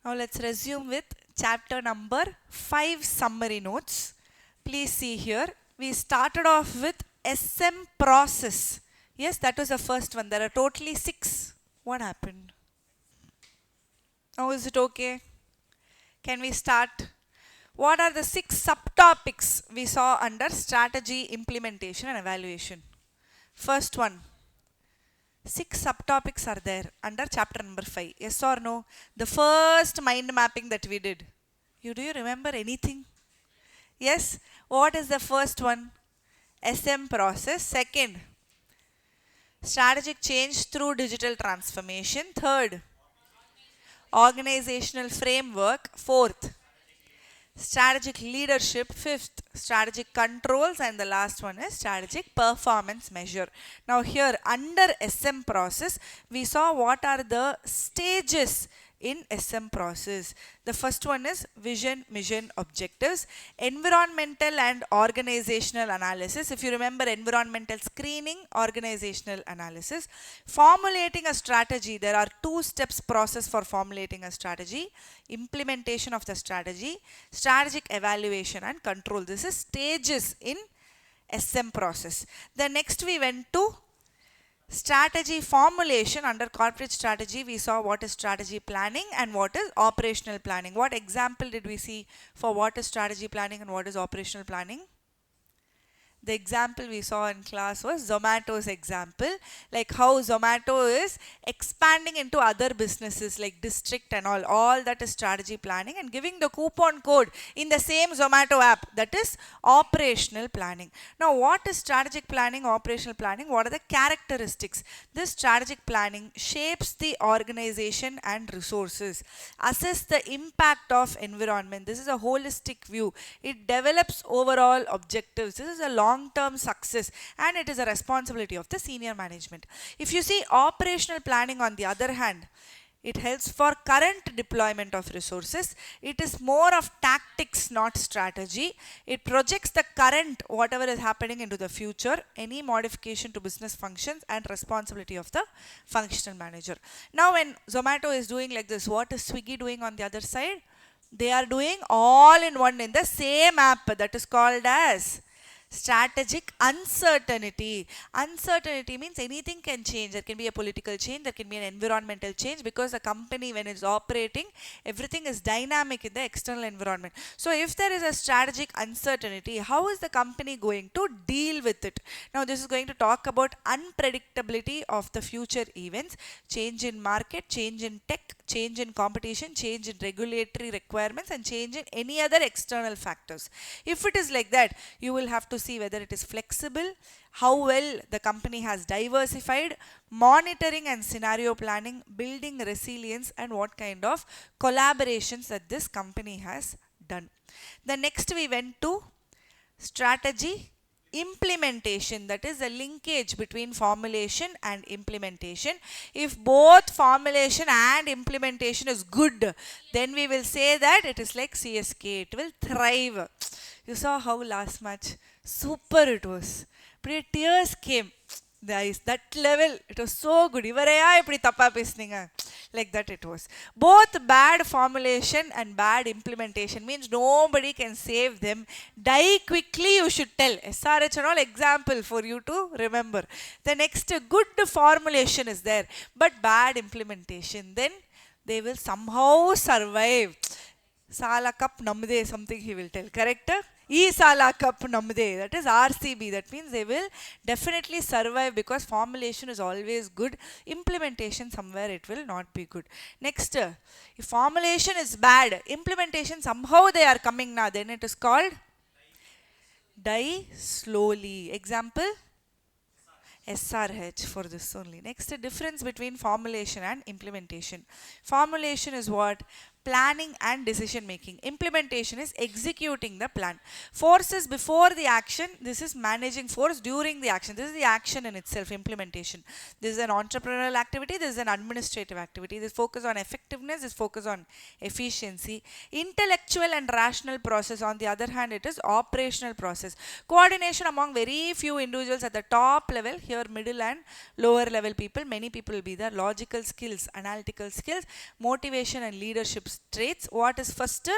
Now let's resume with chapter number 5 summary notes. Please see here. We started off with SM process. Yes, that was the first one. There are totally 6. What happened? Now is it okay? Can we start? What are the 6 subtopics we saw under strategy, implementation and evaluation? First one. 6 subtopics are there under chapter number 5. Yes or no? The first mind mapping that we did. Do you remember anything? Yes? What is the first one? SM process. Second, strategic change through digital transformation. Third, organizational framework. Fourth, strategic leadership. Fifth, strategic controls, and the last one is strategic performance measure. Now here under SM process we saw what are the stages in SM process. The first one is vision, mission, objectives, environmental and organizational analysis. If you remember, environmental screening, organizational analysis. Formulating a strategy, there are 2 steps process for formulating a strategy: implementation of the strategy, strategic evaluation and control. This is stages in SM process. The next we went to strategy formulation. Under corporate strategy we saw what is strategy planning and what is operational planning. What example did we see for what is strategy planning and what is operational planning? The example we saw in class was Zomato's example, like how Zomato is expanding into other businesses like district and all that is strategy planning, and giving the coupon code in the same Zomato app, that is operational planning. Now what is strategic planning, operational planning? What are the characteristics? This strategic planning shapes the organization and resources, assess the impact of environment. This is a holistic view. It develops overall objectives. This is a long-term success and it is a responsibility of the senior management. If you see operational planning on the other hand, it helps for current deployment of resources. It is more of tactics, not strategy. It projects the current, whatever is happening, into the future, any modification to business functions and responsibility of the functional manager. Now when Zomato is doing like this, what is Swiggy doing on the other side? They are doing all in one in the same app, that is called as strategic uncertainty. Uncertainty means anything can change. There can be a political change, there can be an environmental change, because the company when it's operating, everything is dynamic in the external environment. So if there is a strategic uncertainty, how is the company going to deal with it? Now this is going to talk about unpredictability of the future events, change in market, change in tech, change in competition, change in regulatory requirements and change in any other external factors. If it is like that, you will have to see whether it is flexible, how well the company has diversified, monitoring and scenario planning, building resilience, and what kind of collaborations that this company has done. The next we went to strategy implementation, that is the linkage between formulation and implementation. If both formulation and implementation is good, then we will say that it is like CSK, it will thrive. You saw how last match super it was. But tears came. That level, it was so good. Like that it was. Both bad formulation and bad implementation means nobody can save them. Die quickly, you should tell. SRH and all example for you to remember. The next, good formulation is there, but bad implementation. Then they will somehow survive. Sala cup namde, something he will tell. Correct? E Sala cup namde, that is RCB. That means they will definitely survive because formulation is always good. Implementation somewhere it will not be good. Next, if formulation is bad, implementation somehow they are coming now, then it is called die slowly. Example? SRH for this only. Next, the difference between formulation and implementation. Formulation is what? Planning and decision making. Implementation is executing the plan. Force is before the action. This is managing force during the action. This is the action in itself, implementation. This is an entrepreneurial activity. This is an administrative activity. This focus on effectiveness. This focus on efficiency. Intellectual and rational process, on the other hand, it is operational process. Coordination among very few individuals at the top level. Here middle and lower level people. Many people will be there. Logical skills, analytical skills, motivation and leadership demonstrates what is first.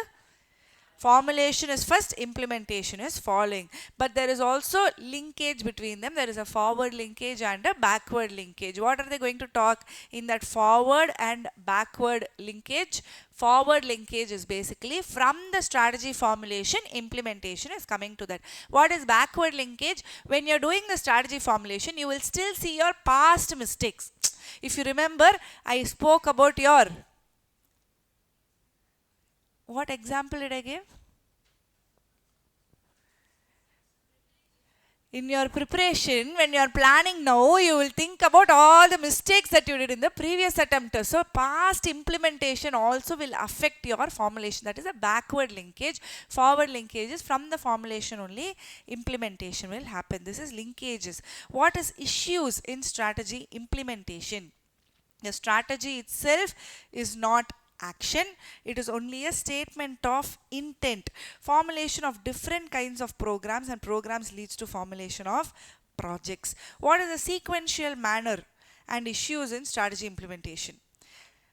Formulation is first, implementation is following. But there is also linkage between them. There is a forward linkage and a backward linkage. What are they going to talk in that forward and backward linkage? Forward linkage is basically from the strategy formulation, implementation is coming to that. What is backward linkage? When you're doing the strategy formulation, you will still see your past mistakes. If you remember, I spoke about your, what example did I give? In your preparation, when you are planning now, you will think about all the mistakes that you did in the previous attempt. So, past implementation also will affect your formulation. That is a backward linkage. Forward linkage is from the formulation only, implementation will happen. This is linkages. What is issues in strategy implementation? The strategy itself is not action, it is only a statement of intent. Formulation of different kinds of programs, and programs leads to formulation of projects. What is the sequential manner and issues in strategy implementation?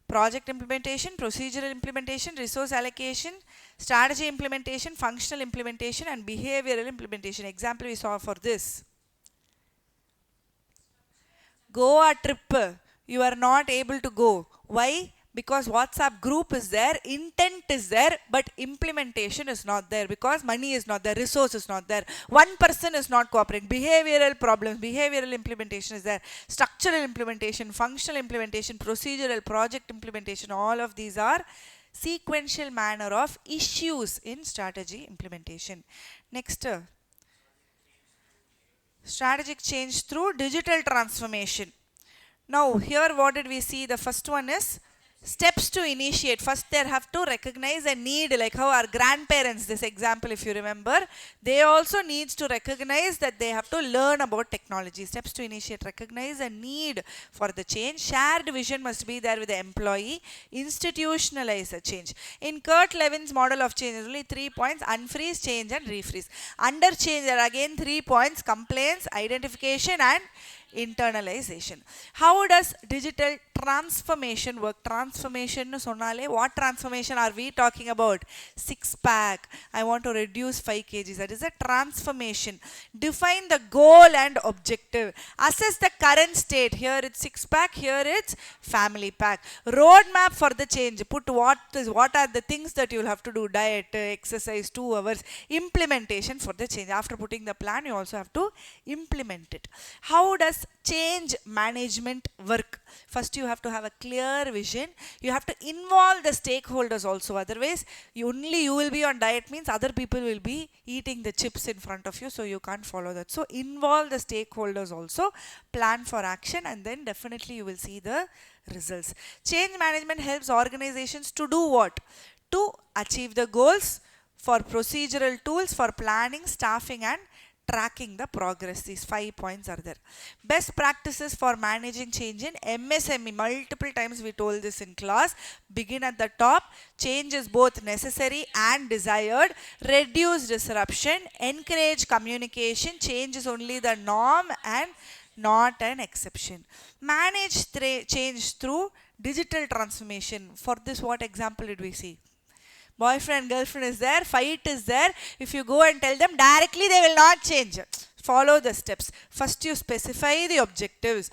Project implementation, procedural implementation, resource allocation, strategy implementation, functional implementation, and behavioral implementation. Example we saw for this. Goa trip, you are not able to go. Why? Because WhatsApp group is there, intent is there, but implementation is not there because money is not there, resource is not there, one person is not cooperating, behavioral problems, behavioral implementation is there, structural implementation, functional implementation, procedural, project implementation, all of these are sequential manner of issues in strategy implementation. Next, strategic change through digital transformation. Now here what did we see? The first one is steps to initiate. First they have to recognize a need, like how our grandparents, this example if you remember, they also needs to recognize that they have to learn about technology. Steps to initiate, recognize a need for the change. Shared vision must be there with the employee. Institutionalize a change. In Kurt Levin's model of change, only 3 points: unfreeze, change and refreeze. Under change there are again 3 points: complaints, identification and internalization. How does digital transformation work? Transformation nu sonnale, what transformation are we talking about? Six pack. I want to reduce 5 kgs. That is a transformation. Define the goal and objective. Assess the current state. Here it's six pack, here it's family pack. Roadmap for the change. Put what are the things that you will have to do: diet, exercise, 2 hours. Implementation for the change. After putting the plan, you also have to implement it. How does change management work? First you have to have a clear vision. You have to involve the stakeholders also. Otherwise you will be on diet means other people will be eating the chips in front of you, so you can't follow that. So involve the stakeholders also, plan for action, and then definitely you will see the results. Change management helps organizations to do what? To achieve the goals, for procedural tools, for planning, staffing and tracking the progress. These 5 points are there. Best practices for managing change in MSME. Multiple times we told this in class. Begin at the top. Change is both necessary and desired. Reduce disruption. Encourage communication. Change is only the norm and not an exception. Manage change through digital transformation. For this, what example did we see? Boyfriend, girlfriend is there, fight is there. If you go and tell them directly, they will not change. Follow the steps. First you specify the objectives.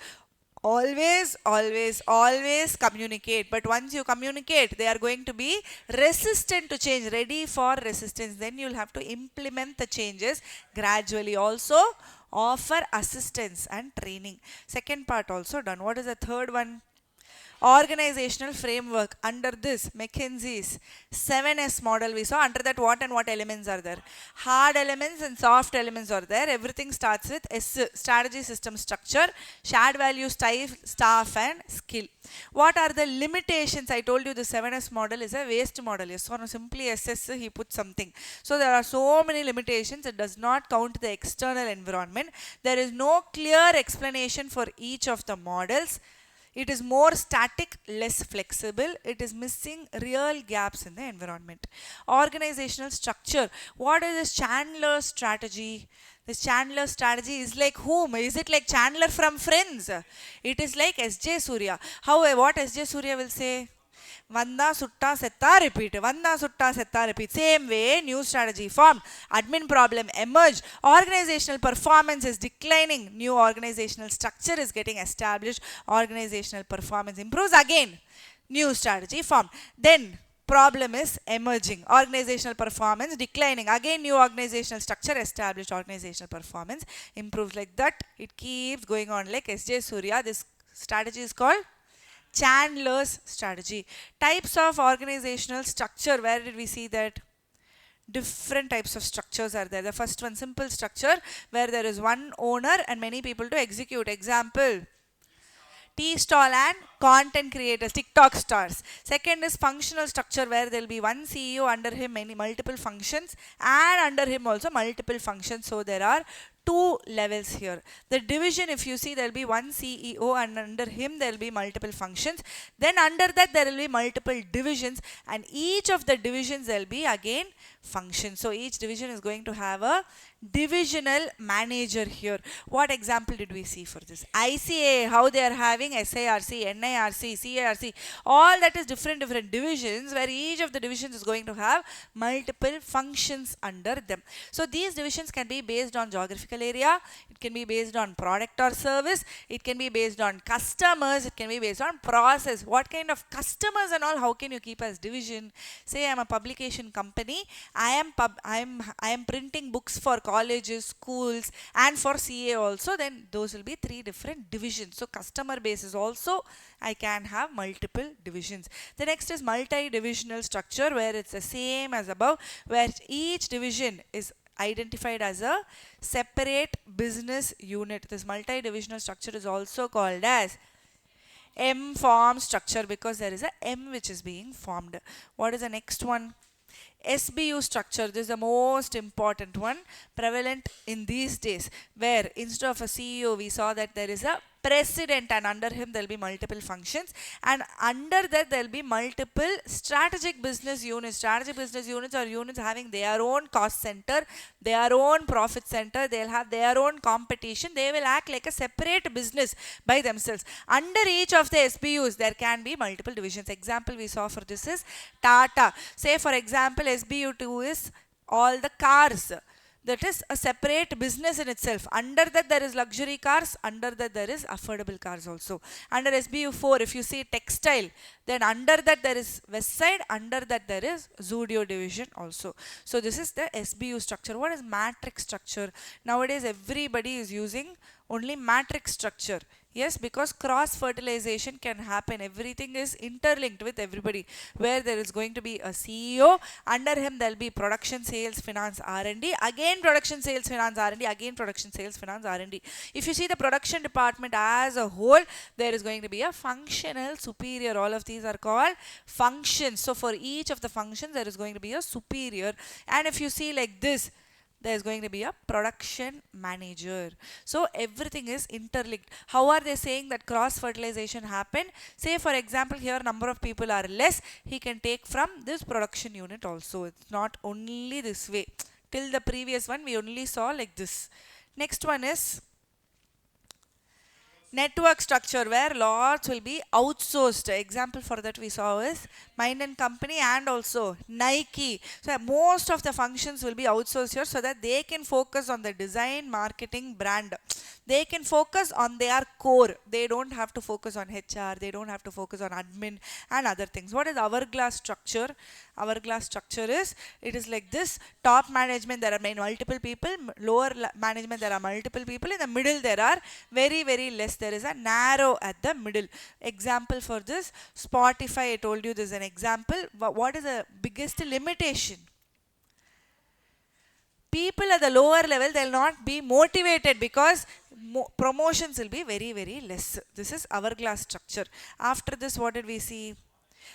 Always, always, always communicate. But once you communicate, they are going to be resistant to change, ready for resistance. Then you will have to implement the changes gradually. Also, offer assistance and training. Second part also done. What is the third one? Organizational framework. Under this, McKinsey's 7S model we saw. Under that, what and what elements are there? Hard elements and soft elements are there. Everything starts with S, strategy, system, structure, shared value, staff and skill. What are the limitations? I told you the 7S model is a waste model. Yes or no? Simply SS, he put something. So there are so many limitations. It does not count the external environment. There is no clear explanation for each of the models. It is more static, less flexible. It is missing real gaps in the environment. Organizational structure. What is this Chandler strategy? This Chandler strategy is like whom? Is it like Chandler from Friends? It is like S.J. Surya. What S.J. Surya will say? Vanda Sutta Setta repeat. Vanda Sutta Setta repeat. Same way, new strategy formed. Admin problem emerged. Organizational performance is declining. New organizational structure is getting established. Organizational performance improves again. New strategy formed. Then problem is emerging. Organizational performance declining. Again new organizational structure established. Organizational performance improves. Like that. It keeps going on like S.J. Surya. This strategy is called Chandler's strategy. Types of organizational structure. Where did we see that? Different types of structures are there. The first one, simple structure, where there is one owner and many people to execute. Example, tea stall and content creators, TikTok stars. Second is functional structure, where there will be one CEO, under him many multiple functions, and under him also multiple functions. So there are two levels here. The division, if you see, there will be one CEO and under him there will be multiple functions. Then under that there will be multiple divisions, and each of the divisions there will be again functions. So each division is going to have a divisional manager here. What example did we see for this? ICA, how they are having SARC, NIRC, CARC, all that is different divisions, where each of the divisions is going to have multiple functions under them. So these divisions can be based on geographical area, it can be based on product or service, it can be based on customers, it can be based on process. What kind of customers and all, how can you keep as division? Say I am a publication company, I am printing books for colleges, schools, and for CA also, then those will be three different divisions. So customer base is also, I can have multiple divisions. The next is multi-divisional structure, where it's the same as above, where each division is identified as a separate business unit. This multi-divisional structure is also called as M-form structure, because there is a M which is being formed. What is the next one? SBU structure. This is the most important one, prevalent in these days, where instead of a CEO we saw that there is a president, and under him there will be multiple functions, and under that there will be multiple strategic business units. Strategic business units are units having their own cost center, their own profit center, they will have their own competition, they will act like a separate business by themselves. Under each of the SBUs there can be multiple divisions. Example we saw for this is Tata. Say for example SBU2 is all the cars. That is a separate business in itself. Under that there is luxury cars, under that there is affordable cars also. Under SBU4, if you see textile, then under that there is West Side, under that there is Zudio division also. So this is the SBU structure. What is matrix structure? Nowadays everybody is using only matrix structure. Yes, because cross fertilization can happen. Everything is interlinked with everybody, where there is going to be a CEO, under him there will be production, sales, finance, R&D, again production, sales, finance, R&D, again production, sales, finance, R&D. If you see the production department as a whole, there is going to be a functional superior. All of these are called functions. So for each of the functions there is going to be a superior. And if you see like this, there is going to be a production manager. So everything is interlinked. How are they saying that cross fertilization happen? Say for example here number of people are less, he can take from this production unit also. It's not only this way. Till the previous one we only saw like this. Next one is network structure, where lots will be outsourced. Example for that we saw is Mind and Company and also Nike. So most of the functions will be outsourced here, so that they can focus on the design, marketing, brand. They can focus on their core. They don't have to focus on HR. They don't have to focus on admin and other things. What is hourglass structure? Hourglass structure is, it is like this. Top management there are multiple people. Lower management there are multiple people. In the middle there are very less. There is a narrow at the middle. Example for this, Spotify, I told you this is an example. What is the biggest limitation? People at the lower level, they will not be motivated, because promotions will be very less. This is hourglass structure. After this, what did we see?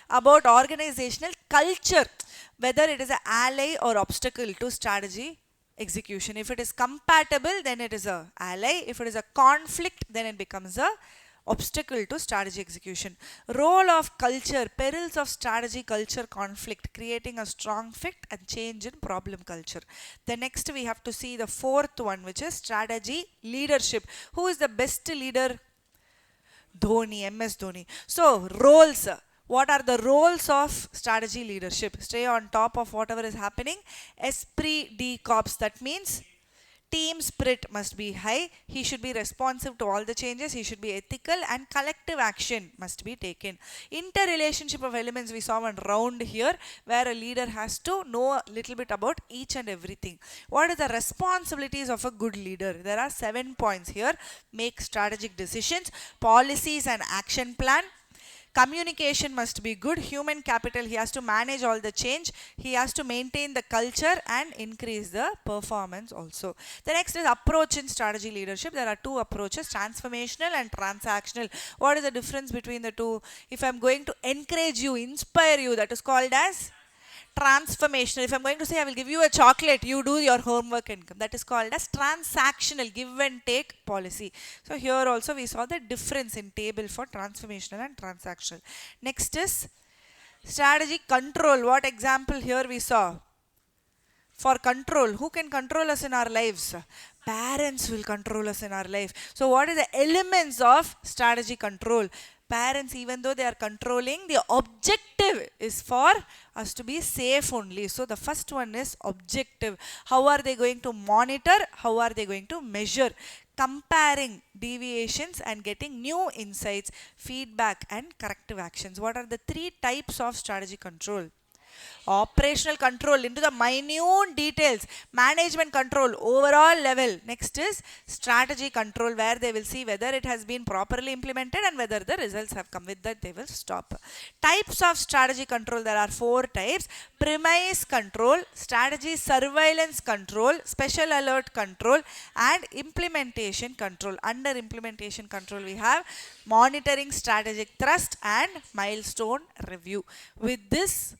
About organizational culture, whether it is an ally or obstacle to strategy execution. If it is compatible, then it is a ally. If it is a conflict, then it becomes a obstacle to strategy execution. Role of culture, perils of strategy culture conflict, creating a strong fit and change in problem culture. The next we have to see the fourth one, which is strategy leadership. Who is the best leader? Dhoni, MS Dhoni. So roles. What are the roles of strategy leadership? Stay on top of whatever is happening. Esprit de corps, that means team spirit must be high. He should be responsive to all the changes. He should be ethical, and collective action must be taken. Interrelationship of elements, we saw one round here where a leader has to know a little bit about each and everything. What are the responsibilities of a good leader? There are 7 points here. Make strategic decisions, policies and action plan. Communication must be good. Human capital, he has to manage all the change. He has to maintain the culture and increase the performance also. The next is approach in strategy leadership. There are 2 approaches, transformational and transactional. What is the difference between the two? If I'm going to encourage you, inspire you, that is called as transformational. If I'm going to say I will give you a chocolate, you do your homework and come. That is called as transactional, give and take policy. So here also we saw the difference in table for transformational and transactional. Next is strategy control. What example here we saw? For control, who can control us in our lives? Parents will control us in our life. So what are the elements of strategy control? Parents, even though they are controlling, the objective is for us to be safe only. So the first one is objective. How are they going to monitor? How are they going to measure? Comparing deviations and getting new insights, feedback and corrective actions. What are the 3 types of strategy control? Operational control into the minute details, management control overall level. Next is strategy control, where they will see whether it has been properly implemented and whether the results have come. With that they will stop. Types of strategy control, there are 4 types. Premise control, strategy surveillance control, special alert control and implementation control. Under implementation control we have monitoring, strategic thrust and milestone review. With this,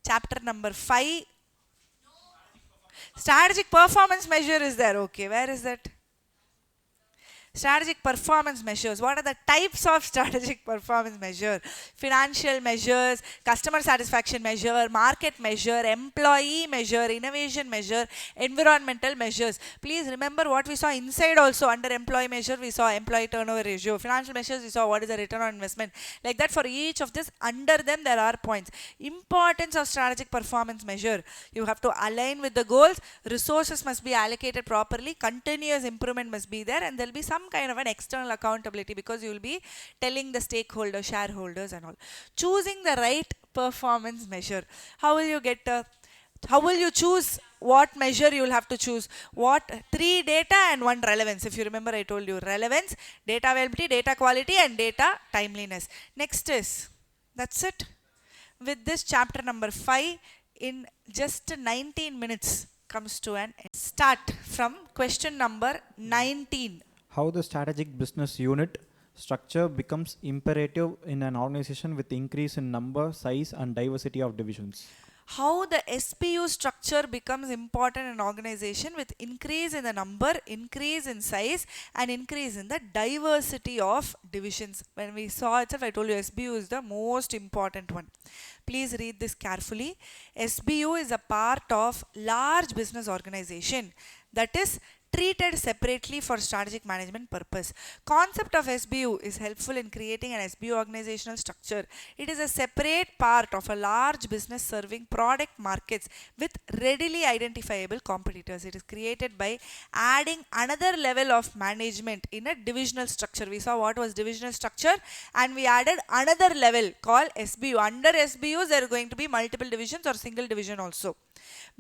chapter number 5, strategic performance measure is there. Okay, where is that? Strategic performance measures. What are the types of strategic performance measure? Financial measures, customer satisfaction measure, market measure, employee measure, innovation measure, environmental measures. Please remember what we saw inside also. Under employee measure we saw employee turnover ratio. Financial measures we saw what is the return on investment. Like that, for each of this, under them there are points. Importance of strategic performance measure. You have to align with the goals. Resources must be allocated properly. Continuous improvement must be there, and there will be some kind of an external accountability because you will be telling the stakeholders, shareholders and all. Choosing the right performance measure. How will you get how will you choose what measure you will have to choose? What? 3 data and 1 relevance. If you remember, I told you relevance, data availability, data quality and data timeliness. Next is, that's it. With this, chapter number 5 in just 19 minutes comes to an end. Start from question number 19. How the strategic business unit structure becomes imperative in an organization with increase in number, size and diversity of divisions. How the SPU structure becomes important in an organization with increase in the number, increase in size and increase in the diversity of divisions. When we saw itself, I told you SBU is the most important one. Please read this carefully. SBU is a part of large business organization that is treated separately for strategic management purpose. Concept of SBU is helpful in creating an SBU organizational structure. It is a separate part of a large business serving product markets with readily identifiable competitors. It is created by adding another level of management in a divisional structure. We saw what was divisional structure and we added another level called SBU. Under SBUs there are going to be multiple divisions or single division also,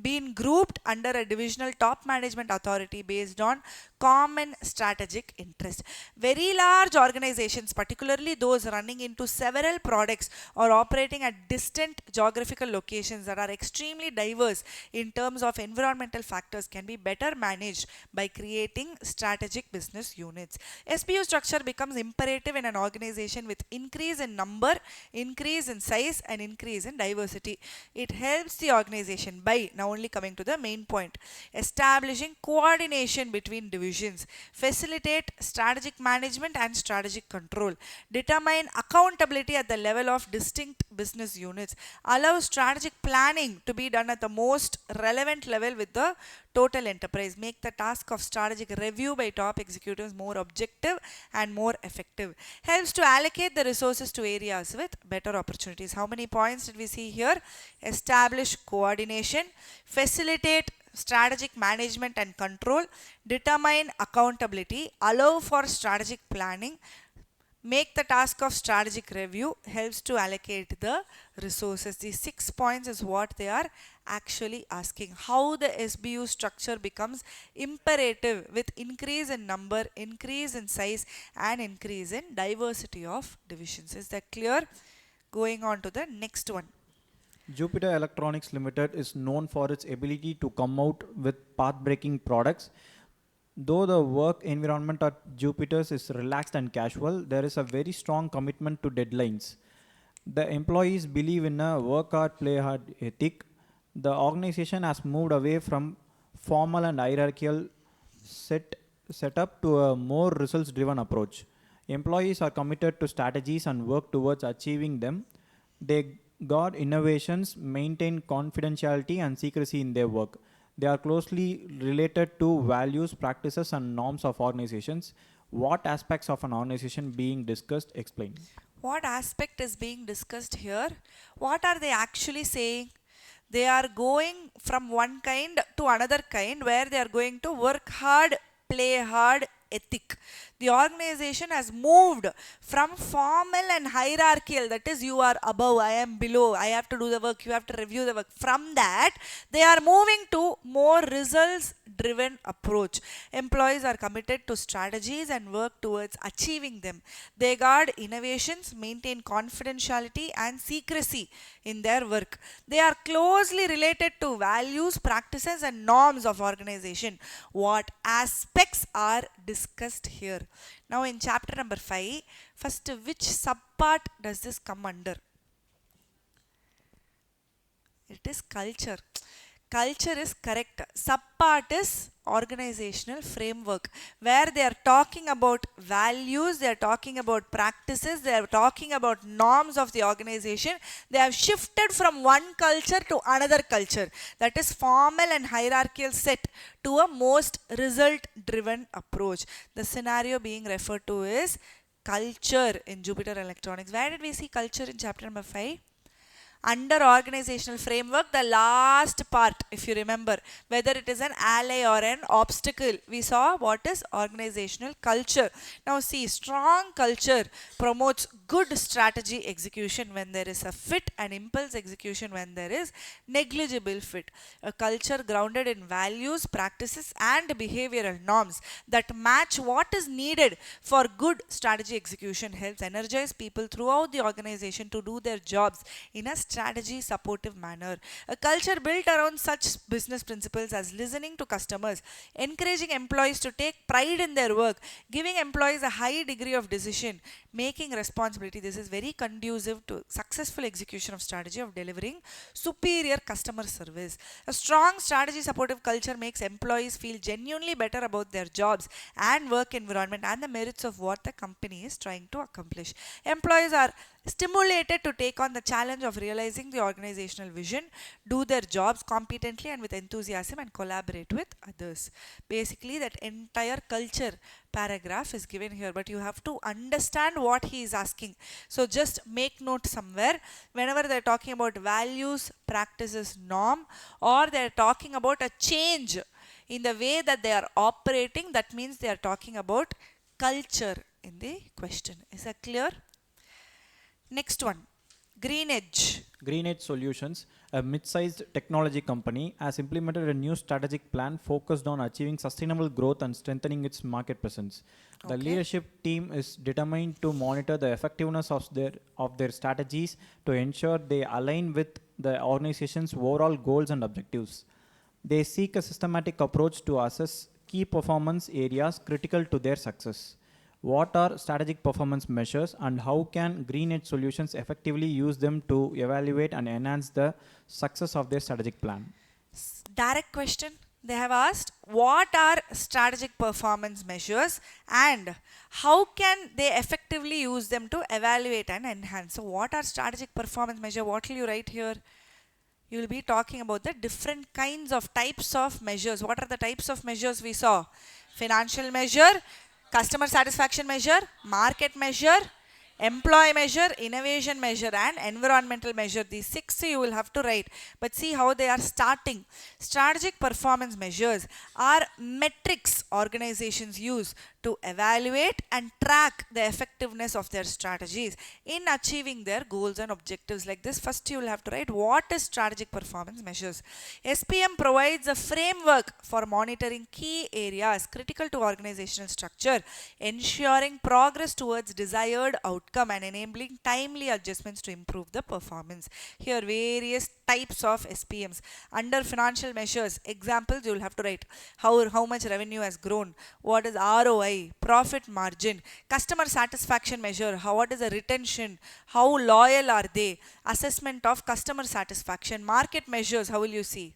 being grouped under a divisional top management authority based on common strategic interest. Very large organizations, particularly those running into several products or operating at distant geographical locations that are extremely diverse in terms of environmental factors, can be better managed by creating strategic business units. SBU structure becomes imperative in an organization with increase in number, increase in size and increase in diversity. It helps the organization by, now only coming to the main point, establishing coordination between divisions. divisions, facilitate strategic management and strategic control, determine accountability at the level of distinct business units, allow strategic planning to be done at the most relevant level with the total enterprise, make the task of strategic review by top executives more objective and more effective, helps to allocate the resources to areas with better opportunities. How many points did we see here? Establish coordination, facilitate strategic management and control, determine accountability, allow for strategic planning, make the task of strategic review, helps to allocate the resources. These 6 points is what they are actually asking. How the SBU structure becomes imperative with increase in number, increase in size and increase in diversity of divisions. Is that clear? Going on to the next one. Jupiter Electronics Limited is known for its ability to come out with path-breaking products. Though the work environment at Jupiter's is relaxed and casual, there is a very strong commitment to deadlines. The employees believe in a work hard, play hard ethic. The organization has moved away from formal and hierarchical setup to a more results-driven approach. Employees are committed to strategies and work towards achieving them. They guard innovations, maintain confidentiality and secrecy in their work. They are closely related to values, practices and norms of organizations. What aspects of an organization being discussed? Explain. What aspect is being discussed here? What are they actually saying? They are going from one kind to another kind where they are going to work hard, play hard, ethic. The organization has moved from formal and hierarchical, that is, you are above, I am below, I have to do the work, you have to review the work. From that, they are moving to more results driven approach. Employees are committed to strategies and work towards achieving them. They guard innovations, maintain confidentiality and secrecy in their work. They are closely related to values, practices and norms of organization. What aspects are discussed here? Now in chapter number 5, first which subpart does this come under? It is culture. Culture is correct. Subpart is organizational framework, where they are talking about values, they are talking about practices, they are talking about norms of the organization. They have shifted from one culture to another culture, that is formal and hierarchical set, to a most result driven approach. The scenario being referred to is culture in Jupiter Electronics. Where did we see culture in chapter number 5? Under organizational framework, the last part, if you remember, whether it is an ally or an obstacle, we saw what is organizational culture. Now see, strong culture promotes good strategy execution when there is a fit, and impulse execution when there is negligible fit. A culture grounded in values, practices and behavioral norms that match what is needed for good strategy execution helps energize people throughout the organization to do their jobs in a strategy supportive manner. A culture built around such business principles as listening to customers, encouraging employees to take pride in their work, giving employees a high degree of decision making responsibility. This is very conducive to successful execution of strategy of delivering superior customer service. A strong strategy supportive culture makes employees feel genuinely better about their jobs and work environment and the merits of what the company is trying to accomplish. Employees are stimulated to take on the challenge of realizing the organizational vision, do their jobs competently and with enthusiasm, and collaborate with others. Basically, that entire culture paragraph is given here, but you have to understand what he is asking. So just make note somewhere, whenever they are talking about values, practices, norm, or they are talking about a change in the way that they are operating, that means they are talking about culture in the question. Is that clear? Next one, Greenedge. Greenedge Solutions, a mid-sized technology company, has implemented a new strategic plan focused on achieving sustainable growth and strengthening its market presence. The leadership team is determined to monitor the effectiveness of their strategies to ensure they align with the organization's overall goals and objectives. They seek a systematic approach to assess key performance areas critical to their success. What are strategic performance measures and how can Greenedge Solutions effectively use them to evaluate and enhance the success of their strategic plan? Direct question. They have asked what are strategic performance measures and how can they effectively use them to evaluate and enhance. So what are strategic performance measure? What will you write here? You will be talking about the different kinds of types of measures. What are the types of measures we saw? Financial measure, customer satisfaction measure, market measure, employee measure, innovation measure and environmental measure. These 6 you will have to write. But see how they are starting. Strategic performance measures are metrics organizations use to evaluate and track the effectiveness of their strategies in achieving their goals and objectives. Like this, first you will have to write what is strategic performance measures. SPM provides a framework for monitoring key areas critical to organizational structure, ensuring progress towards desired outcome and enabling timely adjustments to improve the performance. Here various types of SPMs. Under financial measures, examples you will have to write how much revenue has grown, what is ROI, profit margin, customer satisfaction measure, what is the retention, how loyal are they, assessment of customer satisfaction, market measures, how will you see?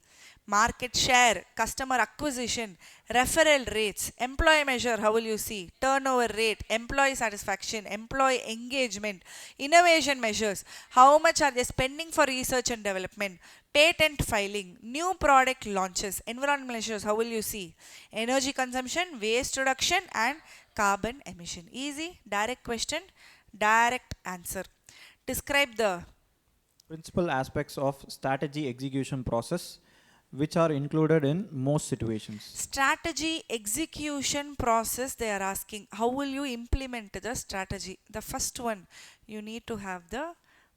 Market share, customer acquisition, referral rates, employee measure, how will you see? Turnover rate, employee satisfaction, employee engagement, innovation measures, how much are they spending for research and development, patent filing, new product launches, environmental measures, how will you see? Energy consumption, waste reduction and carbon emission. Easy, direct question, direct answer. Describe the Principal aspects of strategy execution process which are included in most situations. strategy execution process. They are asking how will you implement the strategy. The first one, you need to have the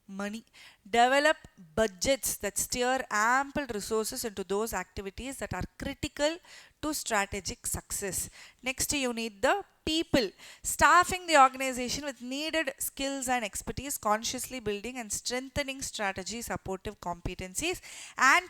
money. Develop budgets that steer ample resources into those activities that are critical to strategic success. Next, you need the people. Staffing the organization with needed skills and expertise, consciously building and strengthening strategy supportive competencies and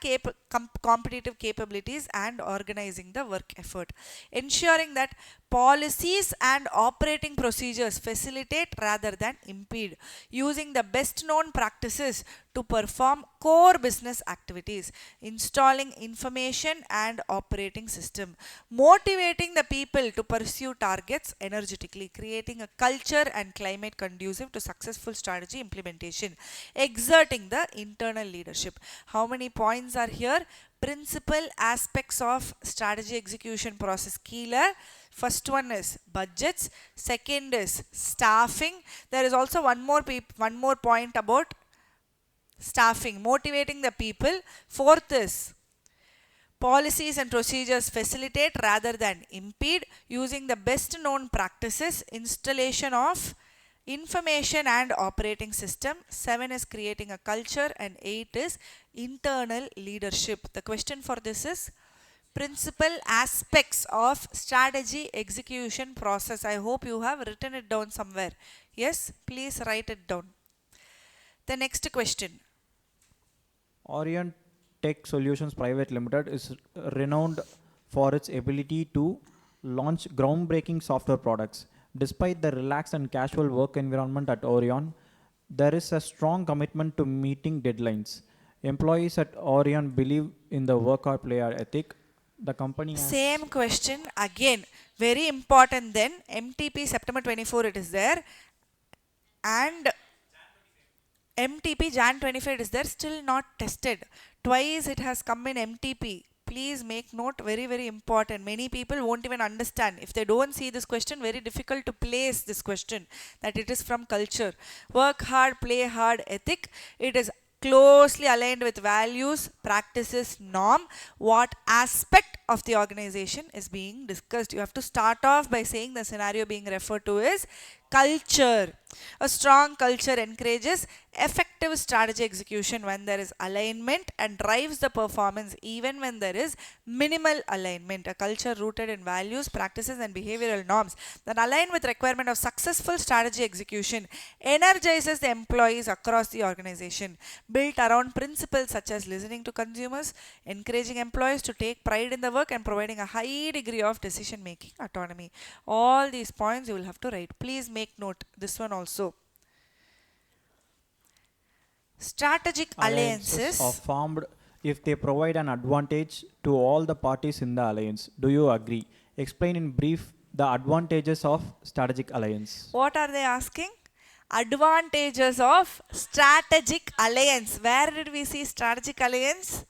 competitive capabilities and organizing the work effort. Ensuring that policies and operating procedures facilitate rather than impede. Using the best known practices to perform core business activities, installing information and operating system, motivating the people to pursue targets energetically, creating a culture and climate conducive to successful strategy implementation, exerting the internal leadership. How many points are here? Principal aspects of strategy execution process. Keeler. First one is budgets, second is staffing. There is also one more point about staffing, motivating the people. Fourth is policies and procedures facilitate rather than impede, using the best known practices, installation of information and operating system. 7 is creating a culture and 8 is internal leadership. The question for this is principal aspects of strategy execution process. I hope you have written it down somewhere. Yes, please write it down. The next question. Orion Tech Solutions Private Limited is renowned for its ability to launch groundbreaking software products. Despite the relaxed and casual work environment at Orion, there is a strong commitment to meeting deadlines. Employees at Orion believe in the work or play ethic. The company has Same question again. Very important then. MTP September 24 it is there. And MTP Jan 25 is there, still not tested. Twice it has come in MTP. Please make note, very very important. Many people won't even understand. If they don't see this question, very difficult to place this question that it is from culture. Work hard, play hard ethic. It is closely aligned with values, practices, norm. What aspect of the organization is being discussed? You have to start off by saying the scenario being referred to is culture. A strong culture encourages effective strategy execution when there is alignment and drives the performance even when there is minimal alignment. A culture rooted in values, practices and behavioral norms that align with requirement of successful strategy execution energizes the employees across the organization. Built around principles such as listening to consumers, encouraging employees to take pride in the work and providing a high degree of decision making autonomy. All these points you will have to write. Please make note this one also. Strategic alliances are alliances. formed if they provide an advantage to all the parties in the alliance. Do you agree? Explain in brief the advantages of strategic alliance. What are they asking? Advantages of strategic alliance. Where did we see strategic alliance?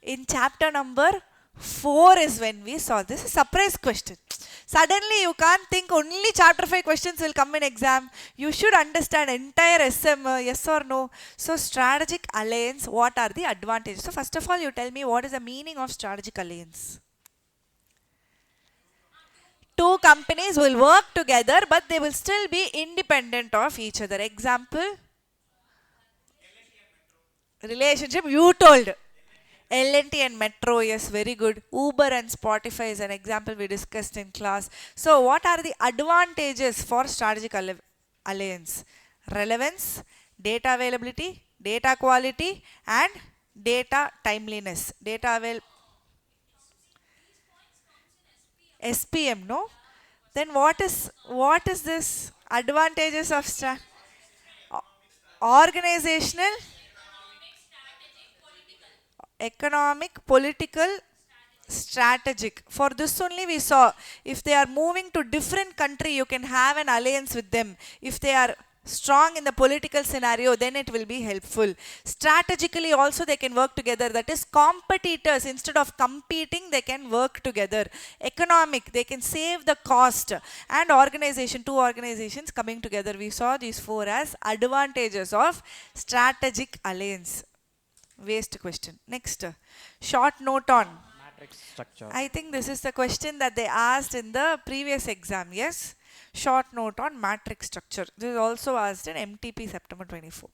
In chapter number 4 is when we saw this. A surprise question. Suddenly you can't think only chapter 5 questions will come in exam. You should understand entire SM, yes or no. So strategic alliance, what are the advantages? So first of all, you tell me what is the meaning of strategic alliance. Two companies will work together, but they will still be independent of each other. Example? Relationship, you told. L&T and Metro, yes, very good. Uber and Spotify is an example we discussed in class. So what are the advantages for strategic alliance? Relevance, data availability, data quality, and data timeliness. SPM, no? Then what is this advantages of organizational, economic, political, strategic. For this only we saw, if they are moving to different country, you can have an alliance with them. If they are strong in the political scenario, then it will be helpful. Strategically also they can work together. That is, competitors, instead of competing, they can work together. Economic, they can save the cost. And organization, two organizations coming together. We saw these four as advantages of strategic alliance. Waste question. Next, short note on Matrix structure. I think this is the question that they asked in the previous exam. Yes, short note on matrix structure. This is also asked in MTP September 24.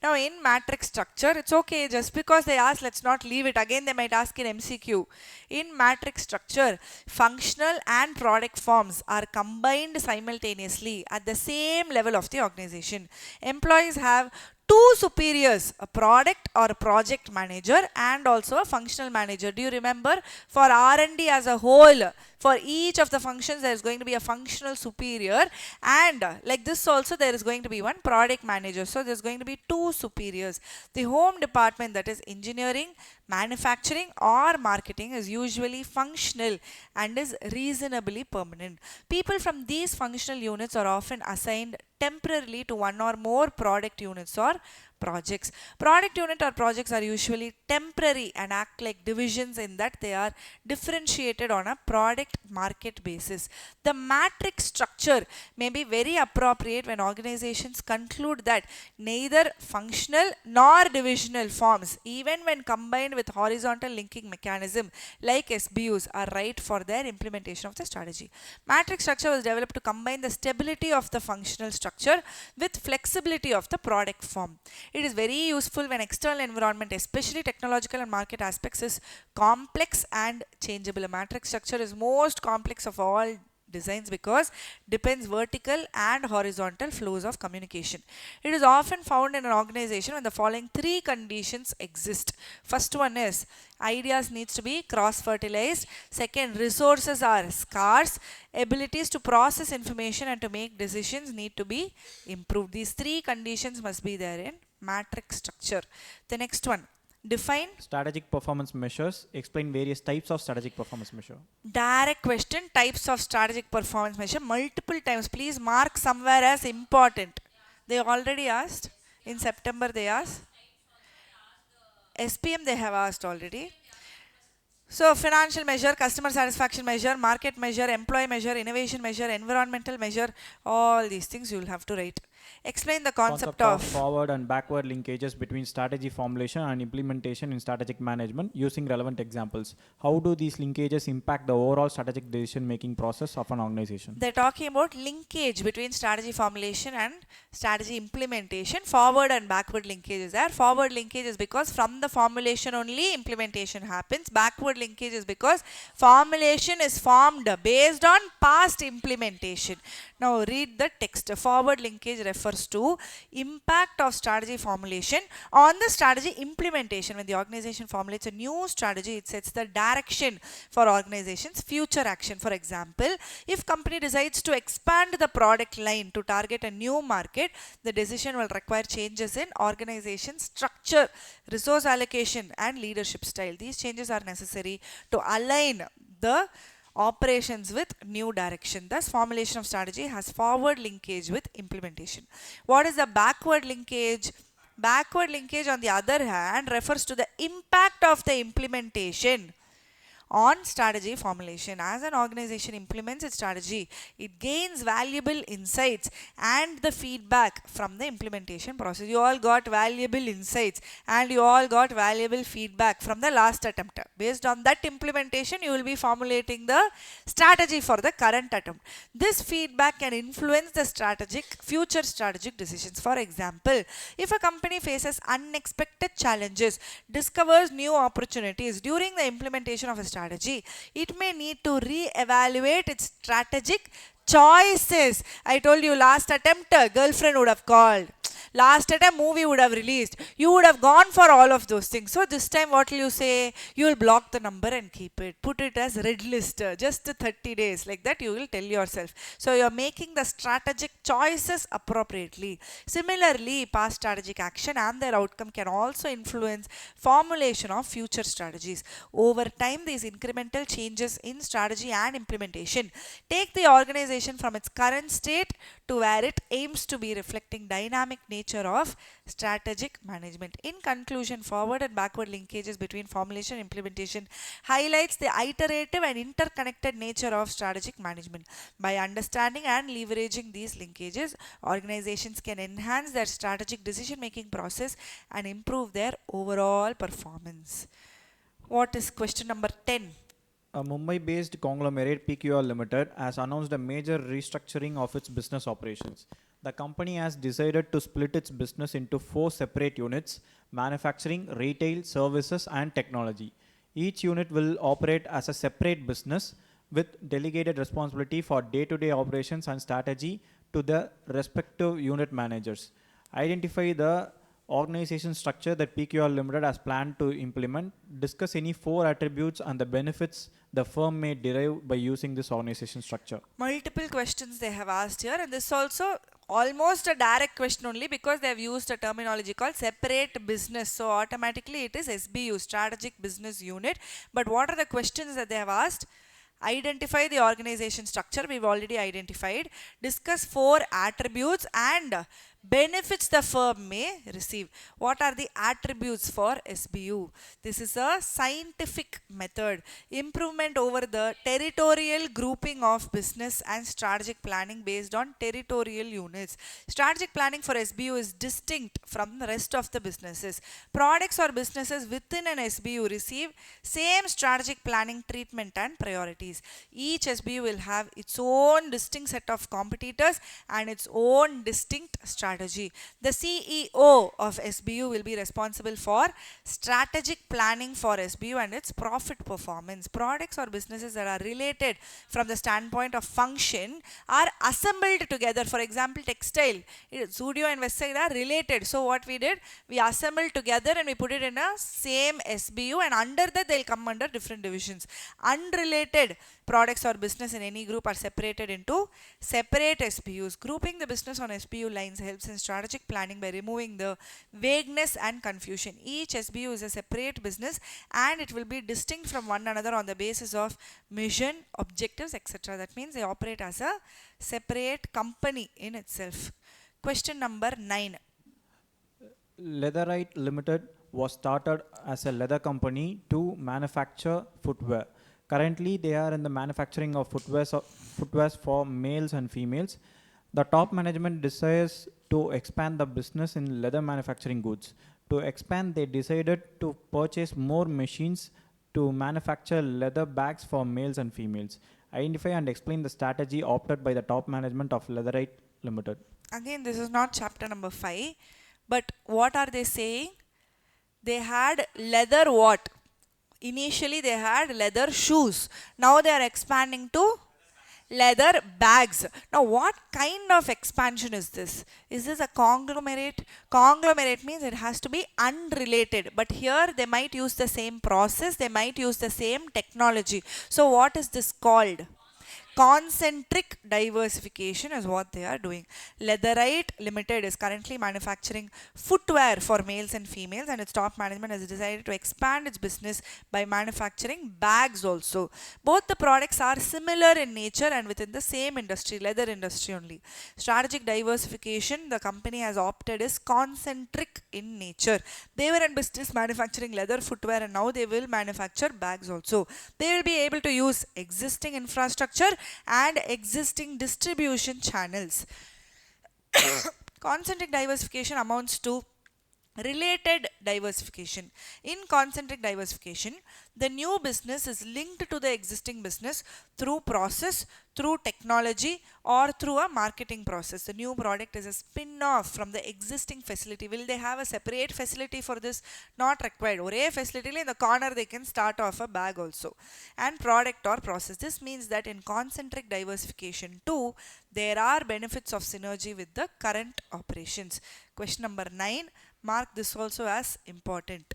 Now in matrix structure, it's okay, just because they asked, let's not leave it. Again they might ask in MCQ. In matrix structure, functional and product forms are combined simultaneously at the same level of the organization. Employees have two superiors, a product or a project manager and also a functional manager. Do you remember? For R&D as a whole, for each of the functions there is going to be a functional superior, and like this also there is going to be one product manager. So there is going to be two superiors. The home department, that is engineering, manufacturing or marketing, is usually functional and is reasonably permanent. People from these functional units are often assigned temporarily to one or more product units or projects. Product unit or projects are usually temporary and act like divisions in that they are differentiated on a product market basis. The matrix structure may be very appropriate when organizations conclude that neither functional nor divisional forms, even when combined with horizontal linking mechanism like SBUs, are right for their implementation of the strategy. Matrix structure was developed to combine the stability of the functional structure with flexibility of the product form. It is very useful when external environment, especially technological and market aspects, is complex and changeable. A matrix structure is most complex of all designs because depends vertical and horizontal flows of communication. It is often found in an organization when the following three conditions exist. First one is ideas needs to be cross-fertilized. Second, resources are scarce. Abilities to process information and to make decisions need to be improved. These three conditions must be there in matrix structure. The next one, define Strategic performance measures. Explain various types of strategic performance measure. direct question, types of strategic performance measure, multiple times. Please mark somewhere as important. They already asked in September. They asked SPM, they have asked already. So financial measure, customer satisfaction measure, market measure, employee measure, innovation measure, environmental measure, all these things you will have to write. Explain the concept of forward and backward linkages between strategy formulation and implementation in strategic management using relevant examples. How do these linkages impact the overall strategic decision making process of an organization? They're talking about linkage between strategy formulation and strategy implementation. Forward and backward linkage is there. Forward linkage is because from the formulation only implementation happens. Backward linkage is because formulation is formed based on past implementation. Now read the text. Forward linkage refers to impact of strategy formulation on the strategy implementation. When the organization formulates a new strategy, it sets the direction for organization's future action. For example, if company decides to expand the product line to target a new market, the decision will require changes in organization structure, resource allocation, and leadership style. These changes are necessary to align the operations with new direction. Thus, formulation of strategy has forward linkage with implementation. What is the backward linkage? Backward linkage, on the other hand, refers to the impact of the implementation on strategy formulation. As an organization implements its strategy, it gains valuable insights and the feedback from the implementation process. You all got valuable insights and you all got valuable feedback from the last attempt. Based on that implementation, you will be formulating the strategy for the current attempt. This feedback can influence the future strategic decisions. For example, if a company faces unexpected challenges, discovers new opportunities during the implementation of a strategy, it may need to re-evaluate its strategic choices. I told you last attempt, girlfriend would have called. Last attempt, movie would have released. You would have gone for all of those things. So this time, what will you say? You will block the number and keep it. Put it as red list, just 30 days. Like that, you will tell yourself. So you are making the strategic choices appropriately. Similarly, past strategic action and their outcome can also influence formulation of future strategies. Over time, these incremental changes in strategy and implementation take the organization from its current state to where it aims to be, reflecting dynamic nature of strategic management. In conclusion, forward and backward linkages between formulation and implementation highlights the iterative and interconnected nature of strategic management. By understanding and leveraging these linkages, organizations can enhance their strategic decision-making process and improve their overall performance. What is question number 10? A Mumbai-based conglomerate PQR Limited has announced a major restructuring of its business operations. The company has decided to split its business into 4 separate units: manufacturing, retail, services, and technology. Each unit will operate as a separate business with delegated responsibility for day-to-day operations and strategy to the respective unit managers. Identify the organization structure that PQR Limited has planned to implement. Discuss any 4 attributes and the benefits the firm may derive by using this organization structure. Multiple questions they have asked here, and this also almost a direct question only because they have used a terminology called separate business. So automatically it is SBU, strategic business unit. But what are the questions that they have asked? Identify the organization structure, we've already identified. Discuss 4 attributes and benefits the firm may receive. What are the attributes for SBU? This is a scientific method. Improvement over the territorial grouping of business and strategic planning based on territorial units. Strategic planning for SBU is distinct from the rest of the businesses. Products or businesses within an SBU receive same strategic planning treatment and priorities. Each SBU will have its own distinct set of competitors and its own distinct strategy. The CEO of SBU will be responsible for strategic planning for SBU and its profit performance. Products or businesses that are related from the standpoint of function are assembled together. For example, textile, Zudio and Westside are related. So what we did, we assembled together and we put it in a same SBU, and under that they'll come under different divisions. Unrelated products or business in any group are separated into separate SBUs. Grouping the business on SBU lines helps in strategic planning by removing the vagueness and confusion. Each SBU is a separate business and it will be distinct from one another on the basis of mission, objectives, etc. That means they operate as a separate company in itself. Question number 9. Leatherite Limited was started as a leather company to manufacture footwear. Currently, they are in the manufacturing of footwear for males and females. The top management desires to expand the business in leather manufacturing goods. To expand, they decided to purchase more machines to manufacture leather bags for males and females. Identify and explain the strategy opted by the top management of Leatherite Limited. Again, this is not chapter number 5, but what are they saying? They had leather what? Initially they had leather shoes. Now they are expanding to leather bags. Now, what kind of expansion is this? Is this a conglomerate? Conglomerate means it has to be unrelated, but here they might use the same process, they might use the same technology. So, what is this called? Concentric diversification is what they are doing. Leatherite Limited is currently manufacturing footwear for males and females, and its top management has decided to expand its business by manufacturing bags also. Both the products are similar in nature and within the same industry, leather industry only. Strategic diversification, the company has opted is concentric in nature. They were in business manufacturing leather footwear, and now they will manufacture bags also. They will be able to use existing infrastructure and existing distribution channels. Concentric diversification amounts to related diversification. In concentric diversification, the new business is linked to the existing business through process, through technology, or through a marketing process. The new product is a spin-off from the existing facility. Will they have a separate facility for this? Not required. One facility in the corner they can start off a bag also. And product or process. This means that in concentric diversification too, there are benefits of synergy with the current operations. Question number 9. Mark this also as important.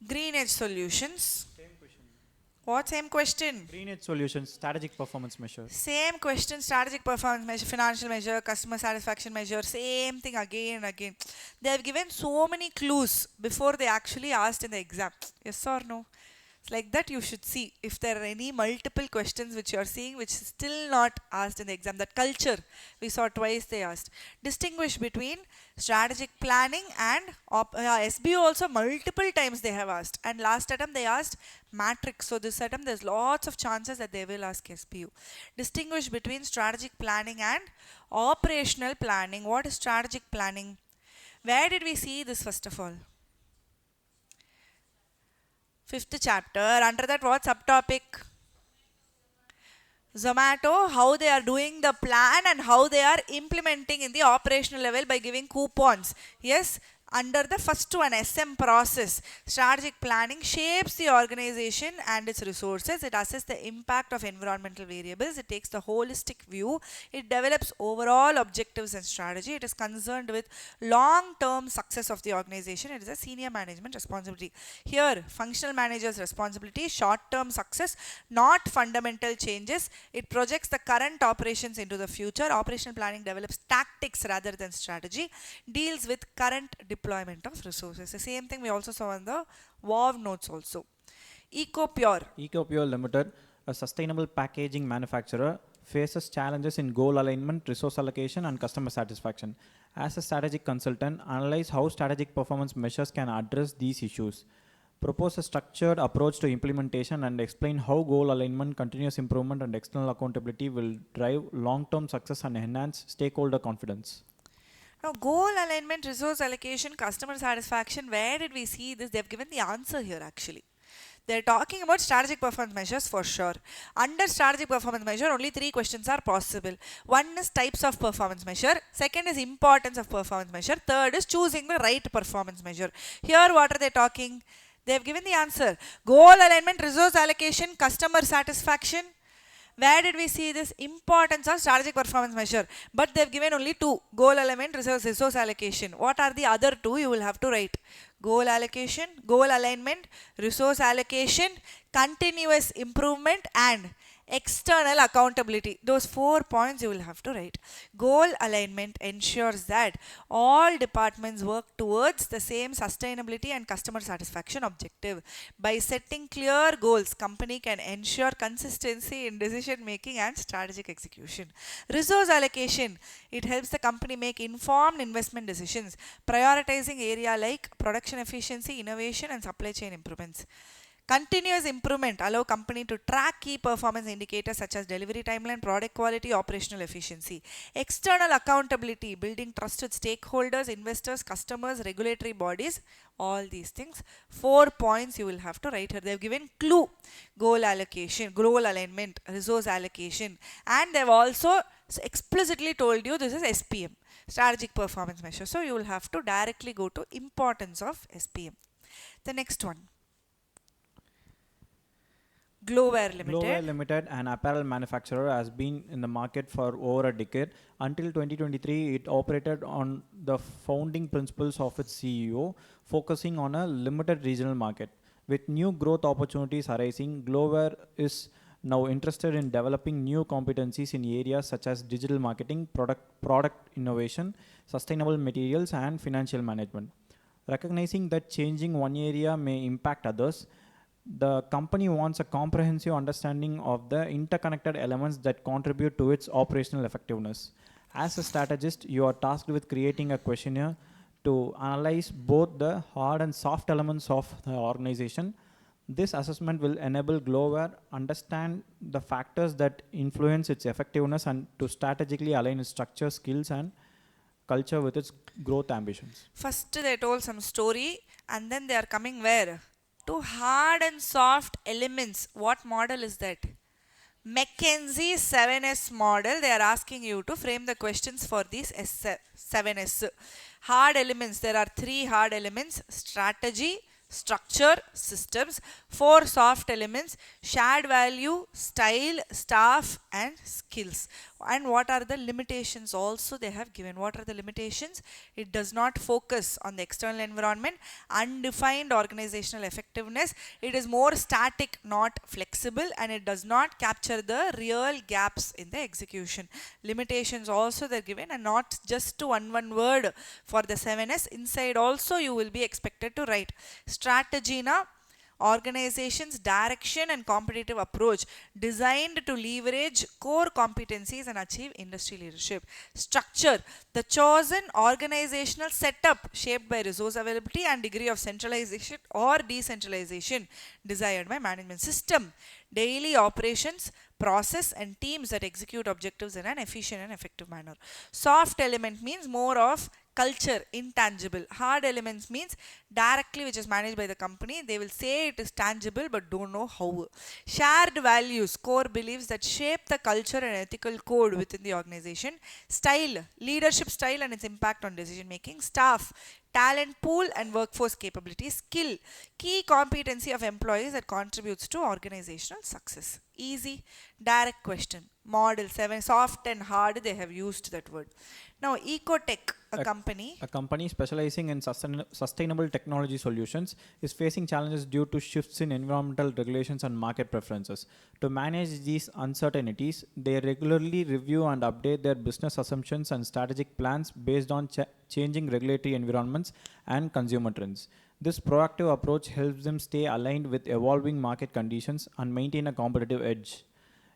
Green Edge Solutions. Same question. What same question? Green Edge Solutions, strategic performance measure. Same question, strategic performance measure, financial measure, customer satisfaction measure, same thing again and again. They have given so many clues before they actually asked in the exam. Yes or no? It's like that you should see if there are any multiple questions which you are seeing which is still not asked in the exam. That culture we saw twice they asked. Distinguish between strategic planning and SBO also multiple times they have asked. And last attempt they asked matrix. So this attempt there's lots of chances that they will ask SBO. Distinguish between strategic planning and operational planning. What is strategic planning? Where did we see this first of all? 5th chapter. Under that, what subtopic? Zomato, how they are doing the plan and how they are implementing in the operational level by giving coupons. Yes, under the first one, SM process, strategic planning shapes the organization and its resources. It assesses the impact of environmental variables. It takes the holistic view. It develops overall objectives and strategy. It is concerned with long-term success of the organization. It is a senior management responsibility. Here, functional manager's responsibility, short-term success, not fundamental changes. It projects the current operations into the future. Operational planning develops tactics rather than strategy. Deals with current deployment of resources. The same thing we also saw in the WoW notes also. EcoPure. EcoPure Limited, a sustainable packaging manufacturer, faces challenges in goal alignment, resource allocation, and customer satisfaction. As a strategic consultant, analyze how strategic performance measures can address these issues. Propose a structured approach to implementation and explain how goal alignment, continuous improvement, and external accountability will drive long-term success and enhance stakeholder confidence. Now, goal alignment, resource allocation, customer satisfaction, where did we see this? They have given the answer here actually. They're talking about strategic performance measures for sure. Under strategic performance measure, only 3 questions are possible. One is types of performance measure. Second is importance of performance measure. Third is choosing the right performance measure. Here, what are they talking? They have given the answer. Goal alignment, resource allocation, customer satisfaction. Where did we see this importance of strategic performance measure? But they've given only 2. Goal alignment, resource allocation. What are the other 2? You will have to write. Goal allocation, goal alignment, resource allocation, continuous improvement, and external accountability. Those 4 points you will have to write. Goal alignment ensures that all departments work towards the same sustainability and customer satisfaction objective. By setting clear goals, company can ensure consistency in decision making and strategic execution. Resource allocation, it helps the company make informed investment decisions, prioritizing area like production efficiency, innovation, and supply chain improvements. Continuous improvement allow company to track key performance indicators such as delivery timeline, product quality, operational efficiency. External accountability, building trust with stakeholders, investors, customers, regulatory bodies, all these things. 4 points you will have to write here. They have given clue. Goal allocation, goal alignment, resource allocation, and they have also explicitly told you this is SPM, strategic performance measure. So you will have to directly go to importance of SPM. The next one. Glowware Glowware Limited. Limited, an apparel manufacturer, has been in the market for over a decade. Until 2023, it operated on the founding principles of its CEO, focusing on a limited regional market. With new growth opportunities arising, Glowware is now interested in developing new competencies in areas such as digital marketing, product innovation, sustainable materials, and financial management. Recognizing that changing one area may impact others, the company wants a comprehensive understanding of the interconnected elements that contribute to its operational effectiveness. As a strategist, you are tasked with creating a questionnaire to analyze both the hard and soft elements of the organization. This assessment will enable Glowware understand the factors that influence its effectiveness and to strategically align its structure, skills, and culture with its growth ambitions. First, they told some story, and then they are coming where? To hard and soft elements. What model is that? McKinsey 7S model. They are asking you to frame the questions for these 7S. Hard elements. There are three hard elements: strategy, structure, systems. Four soft elements: shared value, style, staff, and skills. And what are the limitations also they have given? What are the limitations? It does not focus on the external environment, undefined organizational effectiveness. It is more static, not flexible, and it does not capture the real gaps in the execution. Limitations also they're given, and not just to one word for the 7S. Inside also you will be expected to write strategy na organization's direction and competitive approach designed to leverage core competencies and achieve industry leadership. Structure: the chosen organizational setup shaped by resource availability and degree of centralization or decentralization desired by management. System: daily operations, process, and teams that execute objectives in an efficient and effective manner. Soft element means more of culture, intangible. Hard elements means directly which is managed by the company. They will say it is tangible but don't know how. Shared values, core beliefs that shape the culture and ethical code within the organization. Style, leadership style and its impact on decision making. Staff, talent pool and workforce capability. Skill, key competency of employees that contributes to organizational success. Easy, direct question. Model 7, soft and hard, they have used that word. Now, Ecotech, a A, company. a company specializing in sustainable technology solutions is facing challenges due to shifts in environmental regulations and market preferences. To manage these uncertainties, they regularly review and update their business assumptions and strategic plans based on changing regulatory environments and consumer trends. This proactive approach helps them stay aligned with evolving market conditions and maintain a competitive edge.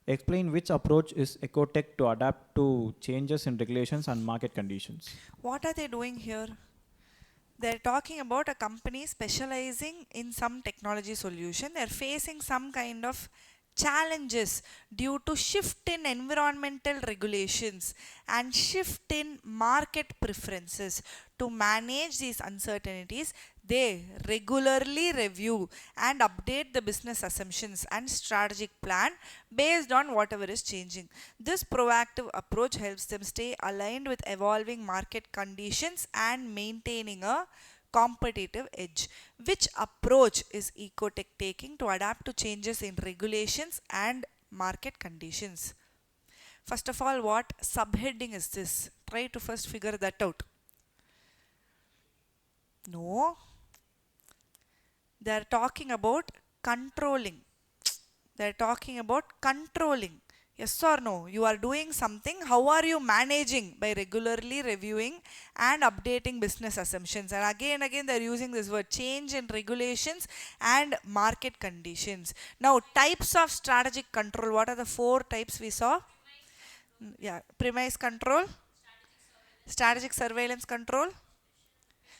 Explain which approach is Ecotech to adapt to changes in regulations and market conditions. What are they doing here? They're talking about a company specializing in some technology solution. They're facing some kind of challenges due to shift in environmental regulations and shift in market preferences. To manage these uncertainties, they regularly review and update the business assumptions and strategic plan based on whatever is changing. This proactive approach helps them stay aligned with evolving market conditions and maintaining a competitive edge. Which approach is Ecotech taking to adapt to changes in regulations and market conditions? First of all, what subheading is this? Try to first figure that out. No, they are talking about controlling. They are talking about controlling. Yes or no? You are doing something. How are you managing? By regularly reviewing and updating business assumptions. And again, they are using this word change in regulations and market conditions. Now, types of strategic control. What are the four types we saw? Yeah, premise control, strategic surveillance control,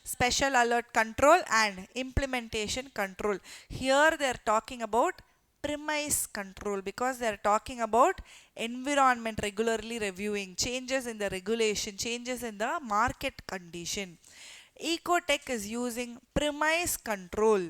special alert control, and implementation control. Here they are talking about premise control because they are talking about environment regularly reviewing, changes in the regulation, changes in the market condition. Ecotech is using premise control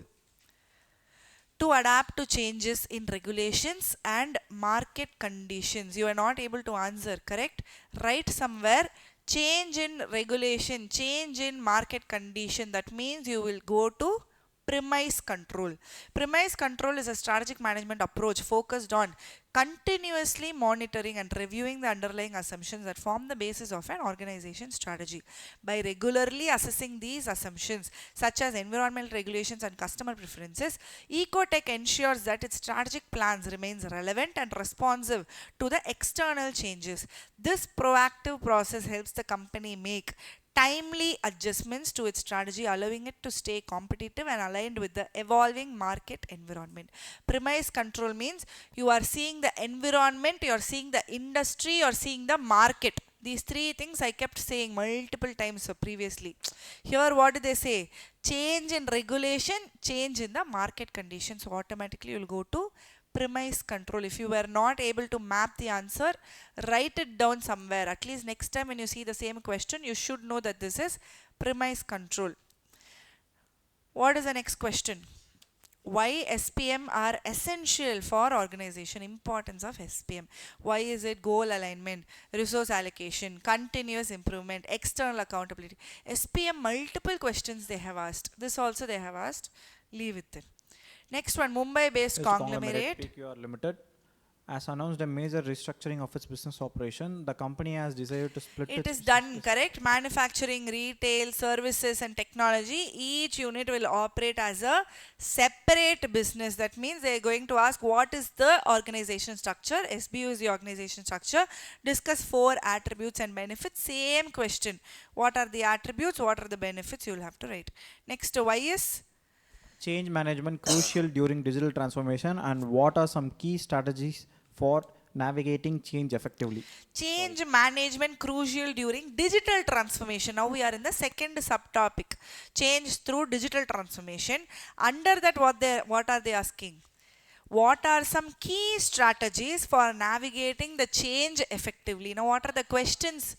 to adapt to changes in regulations and market conditions. You are not able to answer, correct? Write somewhere change in regulation, change in market condition. That means you will go to premise control. Premise control is a strategic management approach focused on continuously monitoring and reviewing the underlying assumptions that form the basis of an organization's strategy. By regularly assessing these assumptions, such as environmental regulations and customer preferences, Ecotech ensures that its strategic plans remains relevant and responsive to the external changes. This proactive process helps the company make timely adjustments to its strategy, allowing it to stay competitive and aligned with the evolving market environment. Premise control means you are seeing the environment, you are seeing the industry, you are seeing the market. These three things I kept saying multiple times previously. Here, what do they say? Change in regulation, change in the market conditions. So automatically you will go to premise control. If you were not able to map the answer, write it down somewhere. At least next time when you see the same question, you should know that this is premise control. What is the next question? Why SPM are essential for organization? Importance of SPM. Why is it? Goal alignment, resource allocation, continuous improvement, external accountability. SPM, multiple questions they have asked. This also they have asked. Leave it then. Next one, Mumbai-based Yes, Conglomerate. PQR Limited has announced a major restructuring of its business operation. The company has decided to split It its is done, correct? Manufacturing, retail, services and technology. Each unit will operate as a separate business. That means they are going to ask what is the organization structure. SBU is the organization structure. Discuss 4 attributes and benefits. Same question. What are the attributes? What are the benefits? You will have to write. Next, why is change management crucial during digital transformation, and what are some key strategies for navigating change effectively? change management crucial during digital transformation? Now we are in the second subtopic, change through digital transformation. Under that, what are they asking? What are some key strategies for navigating the change effectively? Now what are the questions?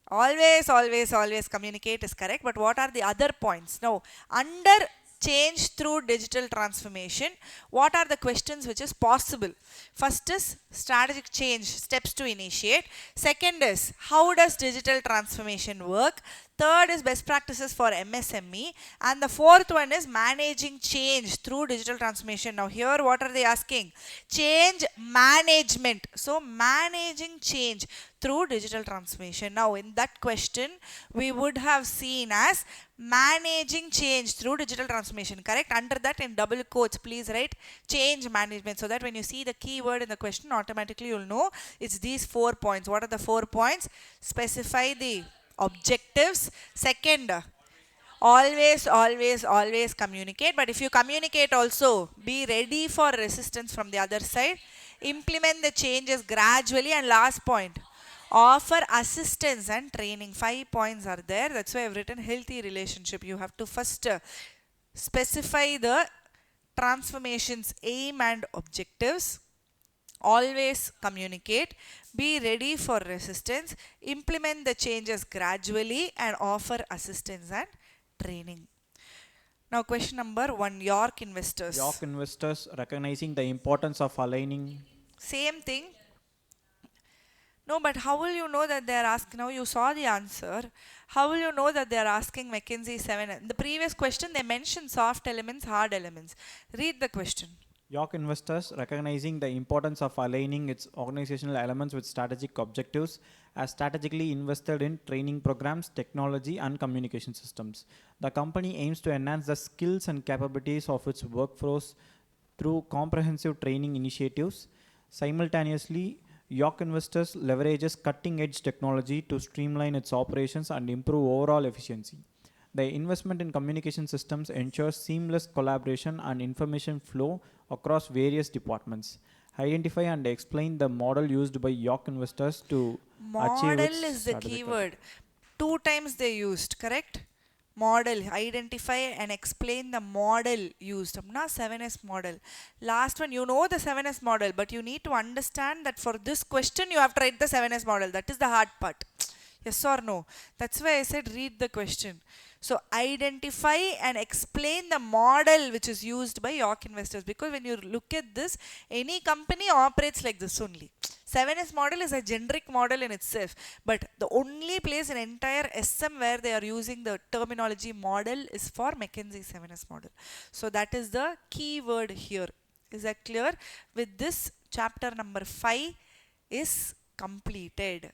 Always communicate is correct, but what are the other points? Now, under change through digital transformation, what are the questions which is possible? First is strategic change, steps to initiate. Second is how does digital transformation work? Third is best practices for MSME. And the fourth one is managing change through digital transformation. Now here what are they asking? Change management. So managing change through digital transformation. Now in that question we would have seen as managing change through digital transformation, correct? Under that in double quotes please write change management, so that when you see the keyword in the question automatically you'll know it's these 4 points. What are the 4 points? Specify the objectives. Second, always communicate, but if you communicate also be ready for resistance from the other side. Implement the changes gradually, and last point, offer assistance and training. 5 points are there. That's why I've written healthy relationship. You have to first specify the transformation's aim and objectives. Always communicate, be ready for resistance, implement the changes gradually, and offer assistance and training. Now question number 1, York investors. York investors recognizing the importance of aligning. Same thing. No, but how will you know that they are asking? Now you saw the answer. How will you know that they are asking McKinsey 7? In the previous question they mentioned soft elements, hard elements. Read the question. York investors recognizing the importance of aligning its organizational elements with strategic objectives has strategically invested in training programs, technology and communication systems. The company aims to enhance the skills and capabilities of its workforce through comprehensive training initiatives. Simultaneously, York investors leverages cutting-edge technology to streamline its operations and improve overall efficiency. The investment in communication systems ensures seamless collaboration and information flow across various departments. Identify and explain the model used by York investors to achieve Model its is the strategic keyword. 2 times they used, correct? Model, identify and explain the model used. Now 7S model. Last one, you know the 7S model, but you need to understand that for this question you have to write the 7S model. That is the hard part. Yes or no? That's why I said read the question. So identify and explain the model which is used by York investors, because when you look at this, any company operates like this only. 7S model is a generic model in itself, but the only place in entire SM where they are using the terminology model is for McKinsey 7S model. So that is the key word here. Is that clear? With this, chapter number 5 is completed.